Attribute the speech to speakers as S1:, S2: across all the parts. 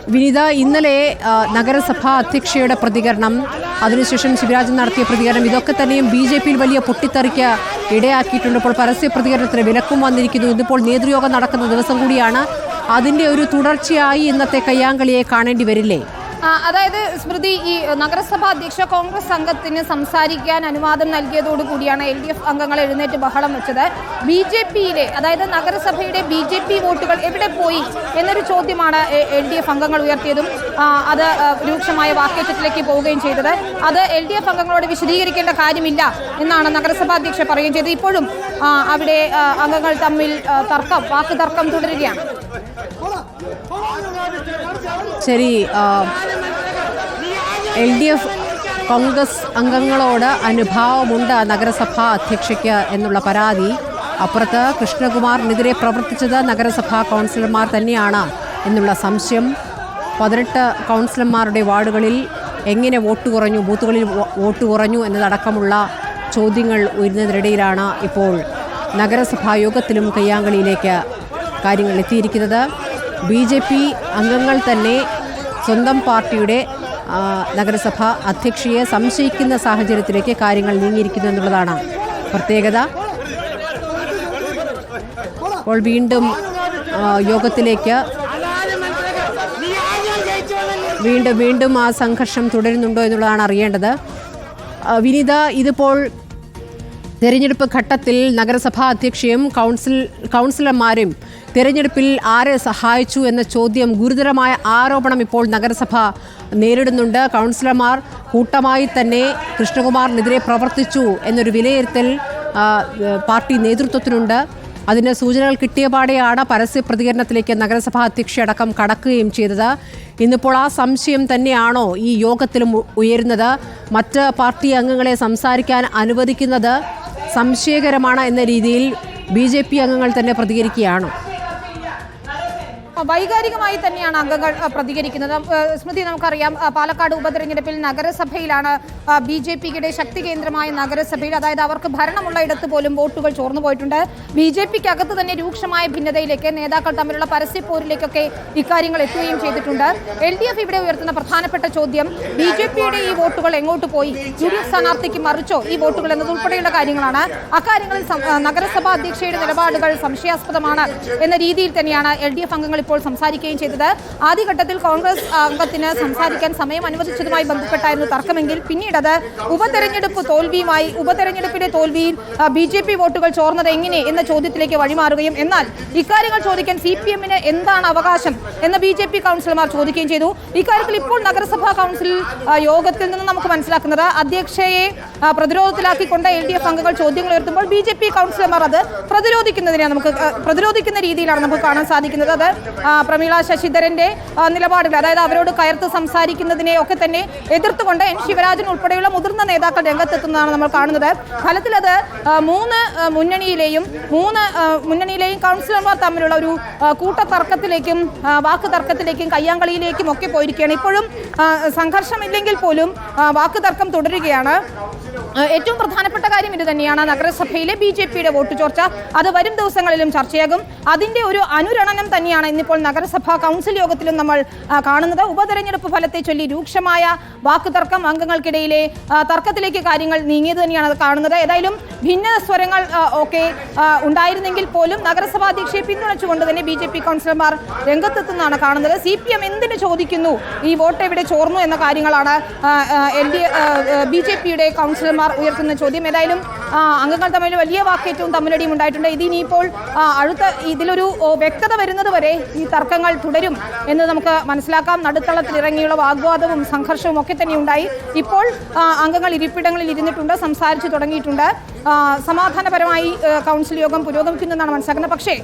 S1: വിനീത, ഇന്നലെ നഗരസഭാ അധ്യക്ഷയുടെ പ്രതികരണം, അതിനുശേഷം ശിവരാജൻ നടത്തിയ പ്രതികരണം, ഇതൊക്കെ തന്നെയും BJP-യിൽ വലിയ പൊട്ടിത്തെറിക്ക് ഇടയാക്കിയിട്ടുണ്ട്. ഇപ്പോൾ പരസ്യ പ്രതികരണത്തിന് വിലക്കും വന്നിരിക്കുന്നു. ഇന്നിപ്പോൾ നേതൃയോഗം നടക്കുന്ന ദിവസം കൂടിയാണ്. അതിൻ്റെ ഒരു തുടർച്ചയായി ഇന്നത്തെ കയ്യാങ്കളിയെ കാണേണ്ടി വരില്ലേ?
S2: അതായത് സ്മൃതി, ഈ നഗരസഭാ അധ്യക്ഷ കോൺഗ്രസ് സംഘത്തിന് സംസാരിക്കാൻ അനുവാദം നൽകിയതോടുകൂടിയാണ് LDF അംഗങ്ങൾ എഴുന്നേറ്റ് ബഹളം വെച്ചത്. BJP-യിലെ, അതായത് നഗരസഭയുടെ BJP വോട്ടുകൾ എവിടെ പോയി എന്നൊരു ചോദ്യമാണ് LDF അംഗങ്ങൾ ഉയർത്തിയതും അത് രൂക്ഷമായ വാക്കേറ്റത്തിലേക്ക് പോവുകയും ചെയ്തത്. അത് LDF അംഗങ്ങളോട് വിശദീകരിക്കേണ്ട കാര്യമില്ല എന്നാണ് നഗരസഭാ അധ്യക്ഷ പറയുകയും ചെയ്തത്. ഇപ്പോഴും അവിടെ അംഗങ്ങൾ തമ്മിൽ വാക്ക് തർക്കം തുടരുകയാണ്.
S1: ശരി, LDF കോൺഗ്രസ് അംഗങ്ങളോട് അനുഭാവമുണ്ട് നഗരസഭാ അധ്യക്ഷയ്ക്ക് എന്നുള്ള പരാതി. അപ്പുറത്ത് കൃഷ്ണകുമാറിനെതിരെ പ്രവർത്തിച്ചത് നഗരസഭാ കൗൺസിലർമാർ തന്നെയാണ് എന്നുള്ള സംശയം. 18 കൗൺസിലർമാരുടെ വാർഡുകളിൽ എങ്ങനെ വോട്ട് കുറഞ്ഞു, ബൂത്തുകളിൽ വോട്ട് കുറഞ്ഞു എന്നതടക്കമുള്ള ചോദ്യങ്ങൾ ഉയരുന്നതിനിടയിലാണ് ഇപ്പോൾ നഗരസഭാ യോഗത്തിലും കയ്യാങ്കളിയിലേക്ക് കാര്യങ്ങൾ എത്തിയിരിക്കുന്നത്. BJP അംഗങ്ങൾ തന്നെ സ്വന്തം പാർട്ടിയുടെ നഗരസഭാ അധ്യക്ഷയെ സംശയിക്കുന്ന സാഹചര്യത്തിലേക്ക് കാര്യങ്ങൾ നീങ്ങിയിരിക്കുന്നു എന്നുള്ളതാണ് പ്രത്യേകത. അപ്പോൾ വീണ്ടും യോഗത്തിലേക്ക് വീണ്ടും ആ സംഘർഷം തുടരുന്നുണ്ടോ എന്നുള്ളതാണ് അറിയേണ്ടത്. വിനീത, ഇതിപ്പോൾ തെരഞ്ഞെടുപ്പ് ഘട്ടത്തിൽ നഗരസഭാ അധ്യക്ഷയും കൗൺസിലർമാരും തെരഞ്ഞെടുപ്പിൽ ആരെ സഹായിച്ചു എന്ന ചോദ്യം, ഗുരുതരമായ ആരോപണം ഇപ്പോൾ നഗരസഭ നേരിടുന്നുണ്ട്. കൗൺസിലർമാർ കൂട്ടമായി തന്നെ കൃഷ്ണകുമാറിനെതിരെ പ്രവർത്തിച്ചു എന്നൊരു വിലയിരുത്തൽ പാർട്ടി നേതൃത്വത്തിനുണ്ട്. അതിന് സൂചനകൾ കിട്ടിയപാടെയാണ് പരസ്യ പ്രതികരണത്തിലേക്ക് നഗരസഭാ അധ്യക്ഷയടക്കം കടക്കുകയും ചെയ്തത്. ഇന്നിപ്പോൾ ആ സംശയം തന്നെയാണോ ഈ യോഗത്തിലും ഉയരുന്നത്? മറ്റ് പാർട്ടി അംഗങ്ങളെ സംസാരിക്കാൻ അനുവദിക്കുന്നത് സംശയകരമാണ് എന്ന രീതിയിൽ BJP അംഗങ്ങൾ തന്നെ പ്രതികരിക്കുകയാണോ?
S2: വൈകാരികമായി തന്നെയാണ് അംഗങ്ങൾ പ്രതികരിക്കുന്നത്. സ്മൃതി, നമുക്കറിയാം പാലക്കാട് ഉപതെരഞ്ഞെടുപ്പിൽ നഗരസഭയിലാണ് BJP-യുടെ ശക്തി കേന്ദ്രമായ നഗരസഭയിൽ, അതായത് അവർക്ക് ഭരണമുള്ള ഇടത്ത് പോലും വോട്ടുകൾ ചോർന്നു പോയിട്ടുണ്ട്. BJP-ക്കകത്ത് തന്നെ രൂക്ഷമായ ഭിന്നതയിലേക്ക്, നേതാക്കൾ തമ്മിലുള്ള പരസ്യപ്പോരിലേക്കൊക്കെ ഇക്കാര്യങ്ങൾ എത്തുകയും ചെയ്തിട്ടുണ്ട്. LDF ഇവിടെ ഉയർത്തുന്ന പ്രധാനപ്പെട്ട ചോദ്യം, BJP-യുടെ ഈ വോട്ടുകൾ എങ്ങോട്ട് പോയി, UDF സ്ഥാനാർത്ഥിക്ക് മറിച്ചോ ഈ വോട്ടുകൾ എന്നതുൾപ്പെടെയുള്ള കാര്യങ്ങളാണ്. അക്കാര്യങ്ങളിൽ നഗരസഭാ അധ്യക്ഷയുടെ നിലപാടുകൾ സംശയാസ്പദമാണ് എന്ന രീതിയിൽ തന്നെയാണ് LDF അംഗങ്ങൾ ഇപ്പോൾ സംസാരിക്കുകയും ചെയ്തത്. ആദ്യഘട്ടത്തിൽ കോൺഗ്രസ് അംഗത്തിന് സംസാരിക്കാൻ സമയം അനുവദിച്ചതുമായി ബന്ധപ്പെട്ടായിരുന്നു തർക്കമെങ്കിൽ പിന്നീടത് ഉപതെരഞ്ഞെടുപ്പിലെ തോൽവിയിൽ BJP വോട്ടുകൾ ചോർന്നത് എങ്ങനെ എന്ന ചോദ്യത്തിലേക്ക് വഴിമാറുകയും, എന്നാൽ ഇക്കാര്യങ്ങൾ ചോദിക്കാൻ CPM-ന് എന്താണ് അവകാശം എന്ന് BJP കൗൺസിലർമാർ ചോദിക്കുകയും ചെയ്തു. ഇക്കാര്യത്തിൽ ഇപ്പോൾ നഗരസഭാ കൗൺസിൽ യോഗത്തിൽ നിന്ന് നമുക്ക് മനസ്സിലാക്കുന്നത്, അധ്യക്ഷയെ പ്രതിരോധത്തിലാക്കിക്കൊണ്ട് LDF അംഗങ്ങൾ ചോദ്യങ്ങൾ ഉയർത്തുമ്പോൾ BJP കൗൺസിലർമാർ അത് പ്രതിരോധിക്കുന്ന രീതിയിലാണ് നമുക്ക് കാണാൻ സാധിക്കുന്നത്. അത് പ്രമീള ശശിധരന്റെ നിലപാടുകൾ, അതായത് അവരോട് കയർത്ത് സംസാരിക്കുന്നതിനെ ഒക്കെ തന്നെ എതിർത്തുകൊണ്ട് ശിവരാജൻ ഉൾപ്പെടെയുള്ള മുതിർന്ന നേതാക്കൾ രംഗത്തെത്തുന്നതാണ് നമ്മൾ കാണുന്നത്. ഫലത്തിൽ അത് മൂന്ന് മുന്നണിയിലെയും കൗൺസിലർമാർ തമ്മിലുള്ള ഒരു കൂട്ടത്തർക്കത്തിലേക്കും വാക്ക് തർക്കത്തിലേക്കും കയ്യാങ്കളിയിലേക്കും ഒക്കെ പോയിരിക്കുകയാണ്. ഇപ്പോഴും സംഘർഷമില്ലെങ്കിൽ പോലും വാക്ക് തർക്കം തുടരുകയാണ്. ഏറ്റവും പ്രധാനപ്പെട്ട കാര്യം ഇത് തന്നെയാണ്, നഗരസഭയിലെ BJP-യുടെ വോട്ട് ചോർച്ച. അത് വരും ദിവസങ്ങളിലും ചർച്ചയാകും. അതിന്റെ ഒരു അനുരണനം തന്നെയാണ് ഇന്നിപ്പോൾ നഗരസഭാ കൗൺസിൽ യോഗത്തിലും നമ്മൾ കാണുന്നത്. ഉപതെരഞ്ഞെടുപ്പ് ഫലത്തെ ചൊല്ലി രൂക്ഷമായ വാക്കുതർക്കം, അംഗങ്ങൾക്കിടയിലെ തർക്കത്തിലേക്ക് കാര്യങ്ങൾ നീങ്ങിയത് തന്നെയാണ് കാണുന്നത്. ഏതായാലും ഭിന്ന സ്വരങ്ങൾ ഒക്കെ ഉണ്ടായിരുന്നെങ്കിൽ പോലും നഗരസഭാ അധ്യക്ഷയെ പിന്തുണച്ചുകൊണ്ട് തന്നെ BJP കൗൺസിലർമാർ രംഗത്തെത്തുന്നതാണ് കാണുന്നത്. CPM എന്തിനു ചോദിക്കുന്നു, ഈ വോട്ട് എവിടെ ചോർന്നു എന്ന കാര്യങ്ങളാണ് BJP-യുടെ കൗൺസിലർമാർ ഉയർത്തുന്ന ചോദ്യം. ഏതായാലും അംഗങ്ങൾ തമ്മിൽ വലിയ വാക്കേറ്റവും തമ്മിലടിയും ഉണ്ടായിട്ടുണ്ട്. ഇതിനിപ്പോൾ ഇതിലൊരു വ്യക്തത വരുന്നത് വരെ ഈ തർക്കങ്ങൾ തുടരും എന്ന് നമുക്ക് മനസ്സിലാക്കാം. നടുത്തളത്തിൽ ഇറങ്ങിയുള്ള വാഗ്വാദവും സംഘർഷവും ഒക്കെ തന്നെ ഉണ്ടായി. ഇപ്പോൾ അംഗങ്ങൾ ഇരിപ്പിടങ്ങളിൽ ഇരുന്നിട്ടുണ്ട്, സംസാരിച്ചു തുടങ്ങിയിട്ടുണ്ട്. സമാധാനപരമായി കൗൺസിൽ യോഗം പുരോഗമിക്കുന്നതാണ് മനസ്സിലാക്കുന്നത്. പക്ഷേ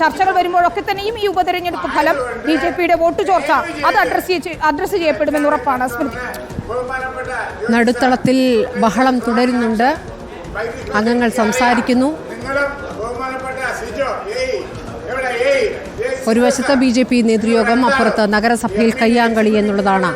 S2: ചർച്ചകൾ വരുമ്പോഴൊക്കെ തന്നെയും ഈ ഉപതെരഞ്ഞെടുപ്പ് ഫലം, BJP-യുടെ വോട്ട് ചോർച്ച അത് അഡ്രസ് ചെയ്യപ്പെടുമെന്ന് ഉറപ്പാണ്. സ്മൃതി,
S1: നടുത്തളത്തിൽ ബഹളം തുടരുന്നുണ്ട്, അംഗങ്ങൾ സംസാരിക്കുന്നു. ഒരു വശത്ത് BJP നേതൃയോഗം, അപ്പുറത്ത് നഗരസഭയിൽ കയ്യാങ്കളി എന്നുള്ളതാണ്